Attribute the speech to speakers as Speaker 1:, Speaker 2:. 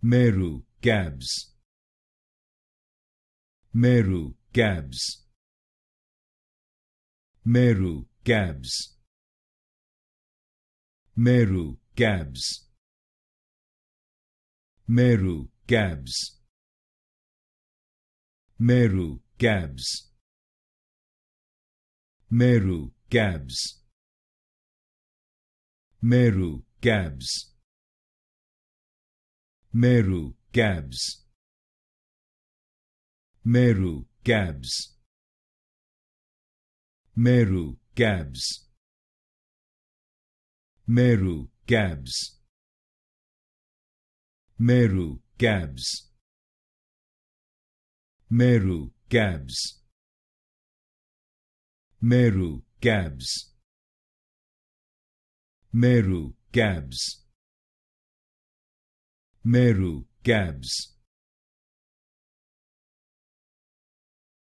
Speaker 1: Meru Cabs, Meru Cabs, Meru Cabs, Meru Cabs, Meru Cabs, Meru Cabs, Meru Cabs, Meru Cabs, Meru Cabs, Meru Cabs, Meru Cabs, Meru Cabs, Meru Cabs, Meru Cabs, Meru Cabs, Meru Cabs, Meru Cabs,